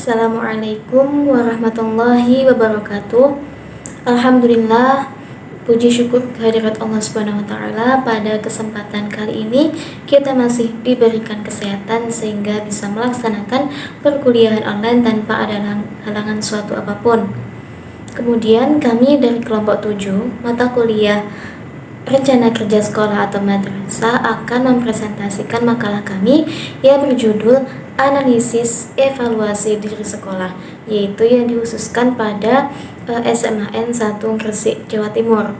Assalamualaikum warahmatullahi wabarakatuh. Alhamdulillah, puji syukur kehadirat Allah Subhanahu wa taala, pada kesempatan kali ini kita masih diberikan kesehatan sehingga bisa melaksanakan perkuliahan online tanpa ada halangan suatu apapun. Kemudian kami dari kelompok 7 mata kuliah Rencana Kerja Sekolah atau Madrasah akan mempresentasikan makalah kami yang berjudul Analisis Evaluasi Diri Sekolah, yaitu yang dikhususkan pada SMAN 1 Gresik, Jawa Timur.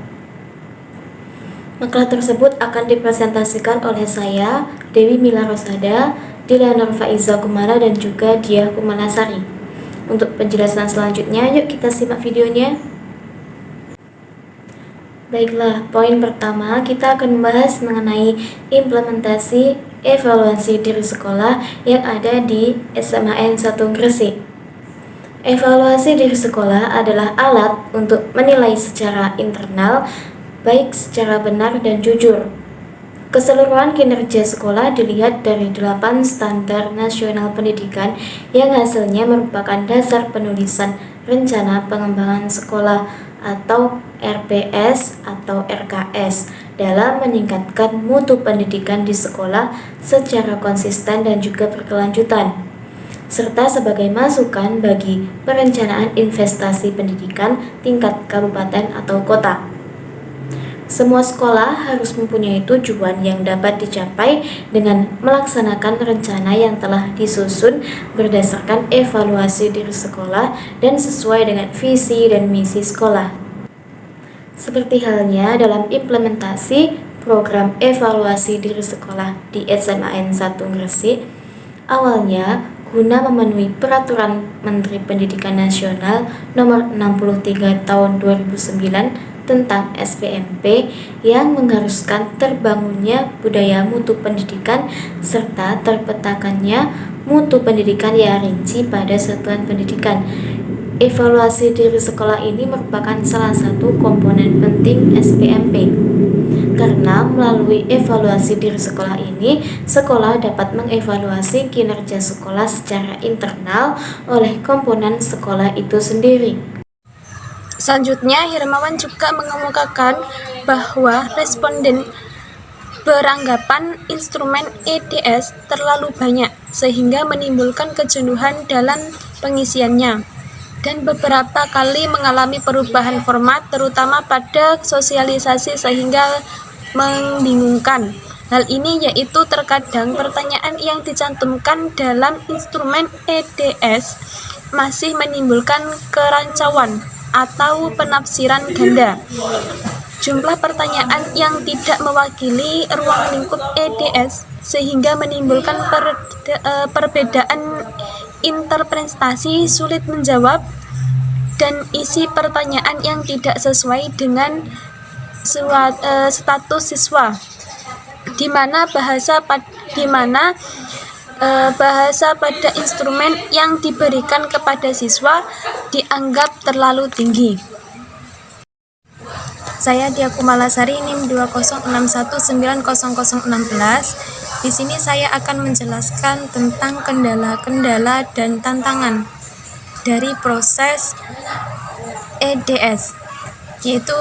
Makalah tersebut akan dipresentasikan oleh saya, Dewi Mila Rosada, Dilanur Faiza Kumala, dan juga Diah Kumalasari. Untuk penjelasan selanjutnya, yuk kita simak videonya. Baiklah, poin pertama kita akan membahas mengenai implementasi evaluasi diri sekolah yang ada di SMAN 1 Gresik. Evaluasi diri sekolah adalah alat untuk menilai secara internal, baik secara benar dan jujur. Keseluruhan kinerja sekolah dilihat dari 8 standar nasional pendidikan yang hasilnya merupakan dasar penulisan rencana pengembangan sekolah atau RPS atau RKS dalam meningkatkan mutu pendidikan di sekolah secara konsisten dan juga berkelanjutan, serta sebagai masukan bagi perencanaan investasi pendidikan tingkat kabupaten atau kota. Semua sekolah harus mempunyai tujuan yang dapat dicapai dengan melaksanakan rencana yang telah disusun berdasarkan evaluasi diri sekolah dan sesuai dengan visi dan misi sekolah. Seperti halnya dalam implementasi program evaluasi diri sekolah di SMAN 1 Gresik, awalnya guna memenuhi Peraturan Menteri Pendidikan Nasional Nomor 63 Tahun 2009 tentang SPMP yang mengharuskan terbangunnya budaya mutu pendidikan serta terpetakannya mutu pendidikan yang rinci pada satuan pendidikan. Evaluasi diri sekolah ini merupakan salah satu komponen penting SPMP, karena melalui evaluasi diri sekolah ini, sekolah dapat mengevaluasi kinerja sekolah secara internal oleh komponen sekolah itu sendiri. Selanjutnya, Hermawan juga mengemukakan bahwa responden beranggapan instrumen EDS terlalu banyak sehingga menimbulkan kejenuhan dalam pengisiannya, dan beberapa kali mengalami perubahan format terutama pada sosialisasi sehingga membingungkan. Hal ini yaitu terkadang pertanyaan yang dicantumkan dalam instrumen EDS masih menimbulkan kerancauan atau penafsiran ganda. Jumlah pertanyaan yang tidak mewakili ruang lingkup EDS sehingga menimbulkan perbedaan interpretasi, sulit menjawab, dan isi pertanyaan yang tidak sesuai dengan status siswa, di mana bahasa pada instrumen yang diberikan kepada siswa dianggap terlalu tinggi. Saya Diah Kumalasari, NIM 206190016. Di sini saya akan menjelaskan tentang kendala-kendala dan tantangan dari proses EDS, yaitu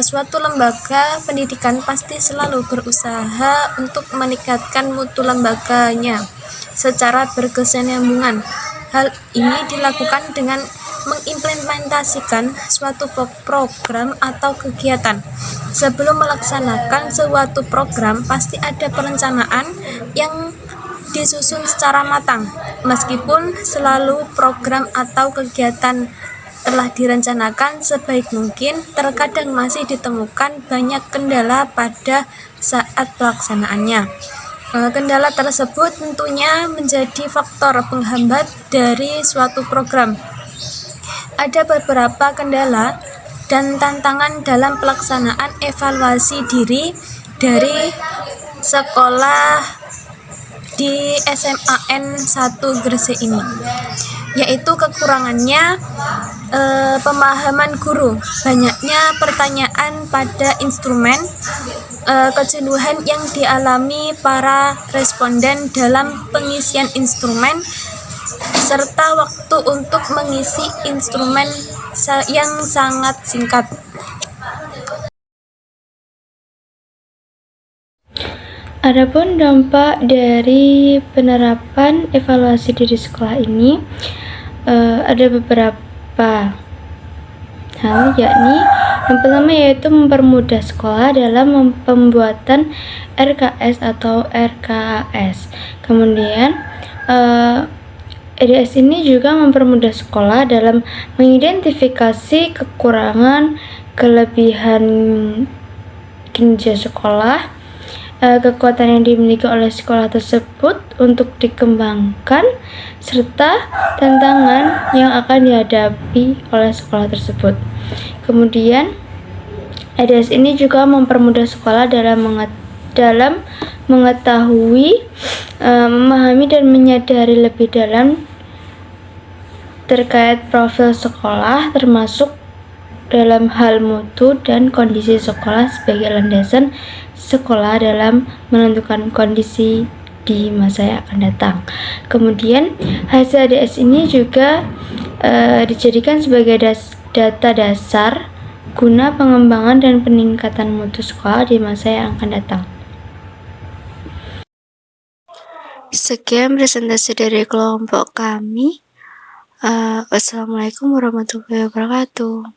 suatu lembaga pendidikan pasti selalu berusaha untuk meningkatkan mutu lembaganya secara berkesinambungan. Hal ini dilakukan dengan mengimplementasikan suatu program atau kegiatan. Sebelum melaksanakan suatu program, pasti ada perencanaan yang disusun secara matang. Meskipun selalu program atau kegiatan telah direncanakan sebaik mungkin, terkadang masih ditemukan banyak kendala pada saat pelaksanaannya. Kendala tersebut tentunya menjadi faktor penghambat dari suatu program. Ada beberapa kendala dan tantangan dalam pelaksanaan evaluasi diri dari sekolah di SMAN 1 Gresik ini, yaitu kekurangannya pemahaman guru, banyaknya pertanyaan pada instrumen, kejenuhan yang dialami para responden dalam pengisian instrumen, serta waktu untuk mengisi instrumen yang sangat singkat. Adapun dampak dari penerapan evaluasi diri sekolah ini ada beberapa hal, yakni yang pertama yaitu mempermudah sekolah dalam pembuatan RKS atau RKAS. Kemudian EDS ini juga mempermudah sekolah dalam mengidentifikasi kekurangan, kelebihan kinerja sekolah, kekuatan yang dimiliki oleh sekolah tersebut untuk dikembangkan, serta tantangan yang akan dihadapi oleh sekolah tersebut. Kemudian, EDS ini juga mempermudah sekolah dalam mengetahui, memahami dan menyadari lebih dalam terkait profil sekolah, termasuk dalam hal mutu dan kondisi sekolah sebagai landasan sekolah dalam menentukan kondisi di masa yang akan datang. Kemudian hasil ADS ini juga dijadikan sebagai data dasar guna pengembangan dan peningkatan mutu sekolah di masa yang akan datang. Sekian presentasi dari kelompok kami. Wassalamualaikum warahmatullahi wabarakatuh.